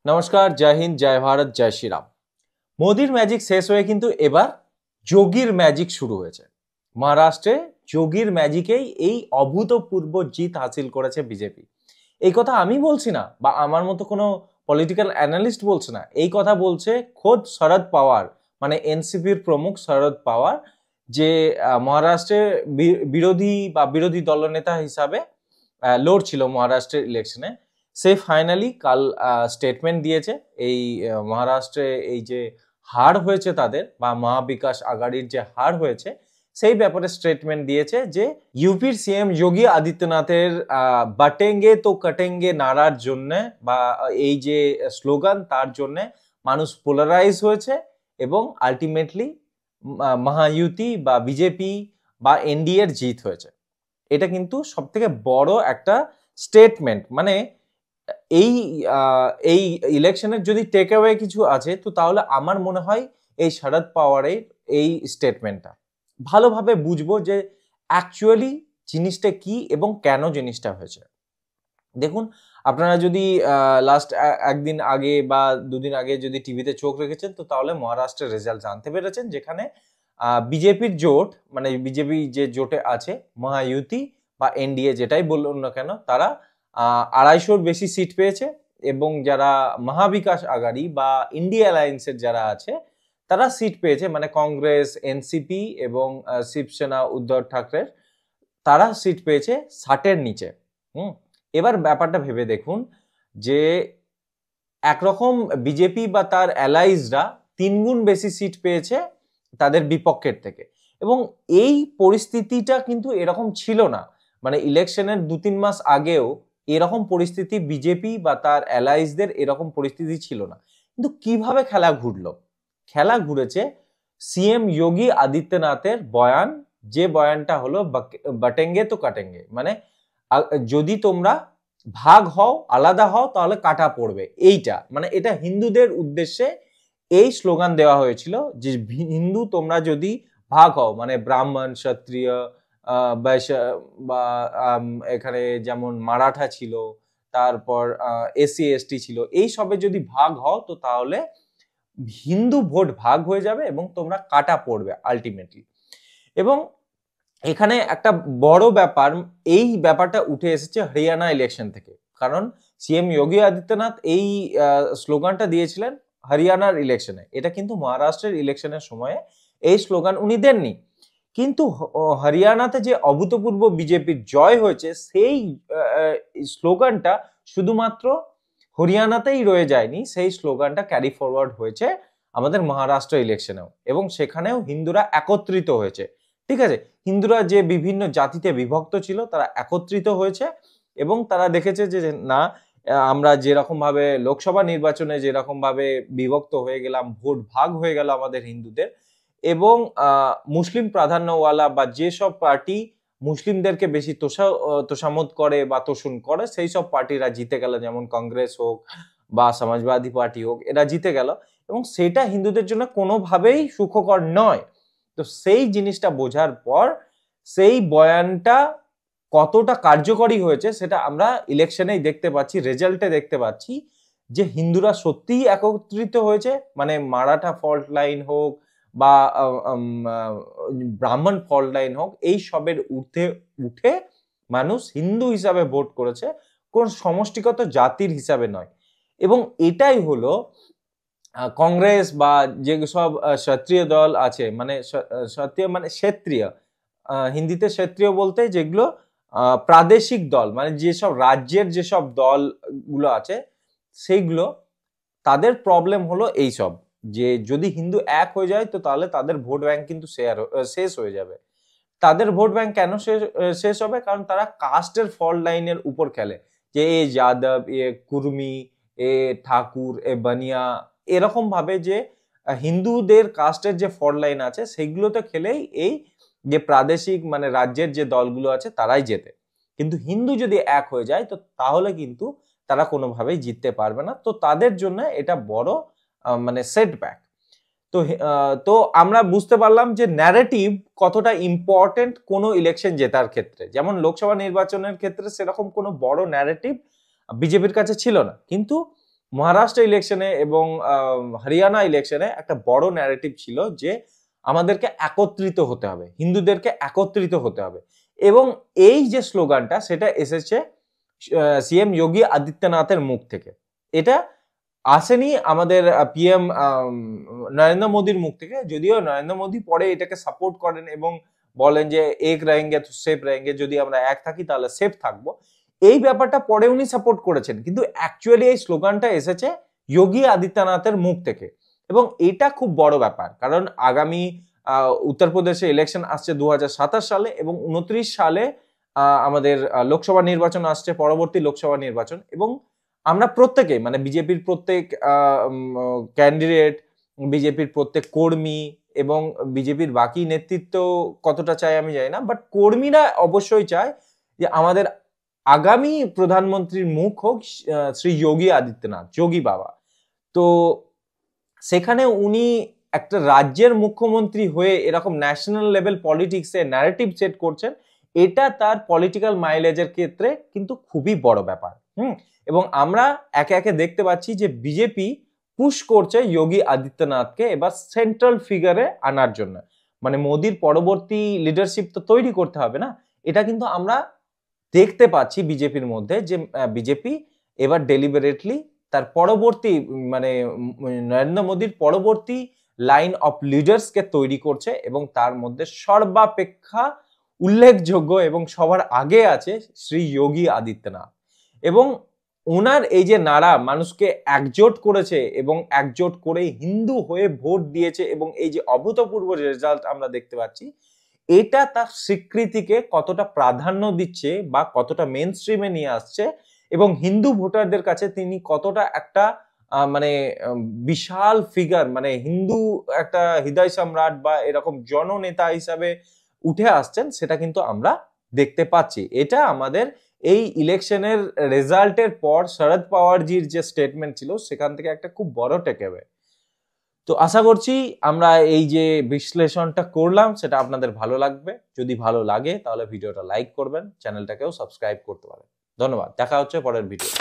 নমস্কার, জয় হিন্দ, জয় ভারত, জয় শ্রীরাম। মোদির ম্যাজিক শেষ হয়ে কিন্তু এবার যোগীর ম্যাজিক শুরু হয়েছে। মহারাষ্ট্রে যোগীর ম্যাজিকেই এই অভূতপূর্ব জিত হাসিল করেছে বিজেপি। এই কথা আমি বলছি না, বা আমার মতো কোনো পলিটিক্যাল অ্যানালিস্ট বলছে না, এই কথা বলছে খোদ শরদ পাওয়ার, মানে এনসিপির প্রমুখ শরদ পাওয়ার, যে মহারাষ্ট্রে বিরোধী দলনেতা হিসাবে লড়ছিল মহারাষ্ট্রের ইলেকশনে। সে ফাইনালি কাল স্টেটমেন্ট দিয়েছে। এই মহারাষ্ট্রে এই যে হার হয়েছে তাদের, বা মহাবিকাশ আঘাড়ির যে হার হয়েছে, সেই ব্যাপারে স্টেটমেন্ট দিয়েছে যে ইউপির সিএম যোগী আদিত্যনাথের বাটেঙ্গে তো কাটেঙ্গে নারার জন্য, বা এই যে স্লোগান, তার জন্য মানুষ পোলারাইজ হয়েছে এবং আলটিমেটলি মহাইউতি বা বিজেপি বা এনডিএর জিত হয়েছে। এটা কিন্তু সব থেকে বড় একটা স্টেটমেন্ট। মানে এই ইলেকশনের যদি টেক অ্যাওয়ে কিছু আছে, তো তাহলে আমার মনে হয় এই শরদ পাওয়ারের এই স্টেটমেন্টটা ভালোভাবে বুঝবো যে অ্যাকচুয়ালি জিনিসটা কি এবং কেন জিনিসটা হয়েছে। দেখুন, আপনারা যদি লাস্ট একদিন আগে বা দুদিন আগে যদি টিভিতে চোখ রেখেছেন, তো তাহলে মহারাষ্ট্রের রেজাল্ট জানতে পেরেছেন, যেখানে বিজেপির জোট, মানে বিজেপি যে জোটে আছে, মহাইউতি বা এনডিএ যেটাই বলুন না কেন, তারা 250-র বেশি সিট পেয়েছে। এবং যারা মহাবিকাশ আঘাড়ি বা ইন্ডিয়া অ্যালায়েন্সের যারা আছে, তারা সিট পেয়েছে, মানে কংগ্রেস, এনসিপি এবং শিবসেনা উদ্ধব ঠাকরের, তারা সিট পেয়েছে 60-এর নিচে। এবার ব্যাপারটা ভেবে দেখুন যে একরকম বিজেপি বা তার অ্যালাইজরা 3 গুণ বেশি সিট পেয়েছে তাদের বিপক্ষের থেকে। এবং এই পরিস্থিতিটা কিন্তু এরকম ছিল না, মানে ইলেকশনের 2-3 মাস আগেও এরকম পরিস্থিতি বিজেপি বা তার অ্যালাইজদের এরকম পরিস্থিতি ছিল না। কিন্তু কিভাবে খেলা ঘুরলো? খেলা ঘুরেছে সিএম যোগী আদিত্যনাথের বয়ান, যে বয়ানটা হলো বাটেঙ্গে তো কাটেঙ্গে, মানে যদি তোমরা ভাগ হও, আলাদা হও, তাহলে কাটা পড়বে। এইটা মানে এটা হিন্দুদের উদ্দেশ্যে এই স্লোগান দেওয়া হয়েছিল যে হিন্দু তোমরা যদি ভাগ হও, মানে ব্রাহ্মণ, ক্ষত্রিয়, বৈশ্য, বা এখানে যেমন মারাঠা ছিল, তারপর এসসি এসটি ছিল, এই সবে যদি ভাগ হও, তো তাহলে হিন্দু ভোট ভাগ হয়ে যাবে এবং তোমরা কাটা পড়বে আলটিমেটলি। এবং এখানে একটা বড় ব্যাপার, এই ব্যাপারটা উঠে এসেছে হরিয়ানা ইলেকশন থেকে। কারণ সিএম যোগী আদিত্যনাথ এই স্লোগানটা দিয়েছিলেন হরিয়ানার ইলেকশনে। এটা কিন্তু মহারাষ্ট্রের ইলেকশনের সময়ে এই স্লোগান উনি দেননি। কিন্তু হরিয়ানাতে যে অভূতপূর্ব বিজেপির জয় হয়েছে, সেই স্লোগানটা শুধুমাত্র হরিয়ানাতেই রয়ে যায়নি, সেই স্লোগানটা ক্যারি ফরওয়ার্ড হয়েছে আমাদের মহারাষ্ট্র ইলেকশনেও, এবং সেখানেও হিন্দুরা একত্রিত হয়েছে। ঠিক আছে, হিন্দুরা যে বিভিন্ন জাতিতে বিভক্ত ছিল, তারা একত্রিত হয়েছে এবং তারা দেখেছে যে না, আমরা যেরকম ভাবে লোকসভা নির্বাচনে যেরকম ভাবে বিভক্ত হয়ে গেলাম, ভোট ভাগ হয়ে গেল আমাদের হিন্দুদের, এবং মুসলিম প্রাধান্যওয়ালা বা যেসব পার্টি মুসলিমদেরকে বেশি তোষামোদ করে বা তোষণ করে, সেই সব পার্টিরা জিতে গেল, যেমন কংগ্রেস হোক বা সমাজবাদী পার্টি হোক, এরা জিতে গেল, এবং সেটা হিন্দুদের জন্য কোনোভাবেই সুখকর নয়। তো সেই জিনিসটা বোঝার পর সেই বয়ানটা কতটা কার্যকরী হয়েছে সেটা আমরা ইলেকশনেই দেখতে পাচ্ছি, রেজাল্টে দেখতে পাচ্ছি, যে হিন্দুরা সত্যিই একত্রিত হয়েছে। মানে মারাঠা ফল্ট লাইন হোক বা ব্রাহ্মণ ফল্ট লাইন হোক, এই সবের উঠে মানুষ হিন্দু হিসাবে ভোট করেছে, কোন সমষ্টিগত জাতির হিসাবে নয়। এবং এটাই হলো কংগ্রেস বা যেসব ক্ষত্রিয় দল আছে, মানে ক্ষত্রিয় মানে ক্ষত্রিয়, হিন্দিতে ক্ষত্রিয় বলতে যেগুলো প্রাদেশিক দল, মানে যেসব রাজ্যের যেসব দলগুলো আছে, সেইগুলো, তাদের প্রবলেম হলো এইসব, যে যদি হিন্দু এক হয়ে যায়, তো তাহলে তাদের ভোট ব্যাংক কিন্তু শেষ হয়ে যাবে। তাদের ভোট ব্যাংক কেন শেষ হবে? কারণ তারা কাস্টের ফল্ট লাইনের উপর খেলে, যে এ যাদব, এ কুর্মি, এ ঠাকুর, এ বানিয়া, এরকম ভাবে যে হিন্দুদের কাস্টের যে ফল্ট লাইন আছে, সেগুলোতে খেলেই এই যে প্রাদেশিক মানে রাজ্যের যে দলগুলো আছে তারাই জেতে। কিন্তু হিন্দু যদি এক হয়ে যায়, তো তাহলে কিন্তু তারা কোনোভাবেই জিততে পারবে না। তো তাদের জন্য এটা বড় মানে সেটব্যাক। তো আমরা বুঝতে পারলাম যে ন্যারেটিভ কতটা ইম্পর্টেন্ট কোনো ইলেকশন জেতার ক্ষেত্রে। যেমন লোকসভা নির্বাচনের ক্ষেত্রে সেরকম কোনো বড় ন্যারেটিভ বিজেপির কাছে ছিল না, কিন্তু মহারাষ্ট্র ইলেকশনে এবং হরিয়ানা ইলেকশনে একটা বড় ন্যারেটিভ ছিল যে আমাদেরকে একত্রিত হতে হবে, হিন্দুদেরকে একত্রিত হতে হবে। এবং এই যে স্লোগানটা সেটা এসেছে সিএম যোগী আদিত্যনাথের মুখ থেকে। এটা আসেনি আমাদের পিএম নরেন্দ্র মোদীর মুখ থেকে, যদিও নরেন্দ্র মোদী পরে এটাকে সাপোর্ট করেন এবং বলেন যে এক রহেঙ্গে তো সেফ রহেঙ্গে, যদি আমরা এক থাকি তাহলে সেফ থাকবো। এই ব্যাপারটা পরে উনি সাপোর্ট করেছেন, কিন্তু অ্যাকচুয়ালি এই স্লোগানটা এসেছে যোগী আদিত্যনাথের মুখ থেকে। এবং এটা খুব বড় ব্যাপার, কারণ আগামী উত্তরপ্রদেশে ইলেকশন আসছে 2027 সালে এবং 29 সালে আমাদের লোকসভা নির্বাচন আসছে, পরবর্তী লোকসভা নির্বাচন। এবং আমরা প্রত্যেকে মানে বিজেপির প্রত্যেক ক্যান্ডিডেট, বিজেপির প্রত্যেক কর্মী এবং বিজেপির বাকি নেতৃত্ব কতটা চায় আমি জানি না, বাট কর্মীরা অবশ্যই চায় যে আমাদের আগামী প্রধানমন্ত্রীর মুখ হোক শ্রী যোগী আদিত্যনাথ, যোগী বাবা। তো সেখানে উনি একটা রাজ্যের মুখ্যমন্ত্রী হয়ে এরকম ন্যাশনাল লেভেল পলিটিক্সে ন্যারেটিভ সেট করছেন, এটা তার পলিটিক্যাল মাইলেজের ক্ষেত্রে কিন্তু খুবই বড় ব্যাপার। এবং আমরা একে একে দেখতে পাচ্ছি যে বিজেপি পুশ করছে যোগী আদিত্যনাথকে এবার সেন্ট্রাল ফিগারে আনার জন্য। মানে মোদির পরবর্তী লিডারশিপ তো তৈরি করতে হবে না, এটা কিন্তু আমরা দেখতে পাচ্ছি বিজেপির মধ্যে যে বিজেপি এবার ডেলিবারেটলি তার পরবর্তী মানে নরেন্দ্র মোদীর পরবর্তী লাইন অফ লিডার্সকে তৈরি করছে এবং তার মধ্যে সর্বাপেক্ষা উল্লেখযোগ্য এবং সবার আগে আছে শ্রী যোগী আদিত্যনাথ। এবং ওনার এই যে নাড়া মানুষকে একজোট করেছে এবং একজোট করে হিন্দু হয়ে ভোট দিয়েছে এবং এই যে অভূতপূর্ব রেজাল্ট আমরা দেখতে পাচ্ছি, এটা তার স্বীকৃতিকে কতটা প্রাধান্য দিচ্ছে বা কতটা মেন স্ট্রিমে নিয়ে আসছে এবং হিন্দু ভোটারদের কাছে তিনি কতটা একটা মানে বিশাল ফিগার, মানে হিন্দু একটা হৃদয় সম্রাট বা এরকম জননেতা হিসাবে উঠে আসছেন, সেটা কিন্তু আমরা দেখতে পাচ্ছি। এটা আমাদের এই ইলেকশনের রেজাল্টের পর শরদ পাওয়ারজির যে স্টেটমেন্ট ছিল সেখান থেকে একটা খুব বড় টেকঅ্যাওয়ে। তো আশা করছি আমরা এই যে বিশ্লেষণটা করলাম সেটা আপনাদের ভালো লাগবে। যদি ভালো লাগে তাহলে ভিডিওটা লাইক করবেন, চ্যানেলটাকেও সাবস্ক্রাইব করতে পারেন। ধন্যবাদ, দেখা হচ্ছে পরের ভিডিও।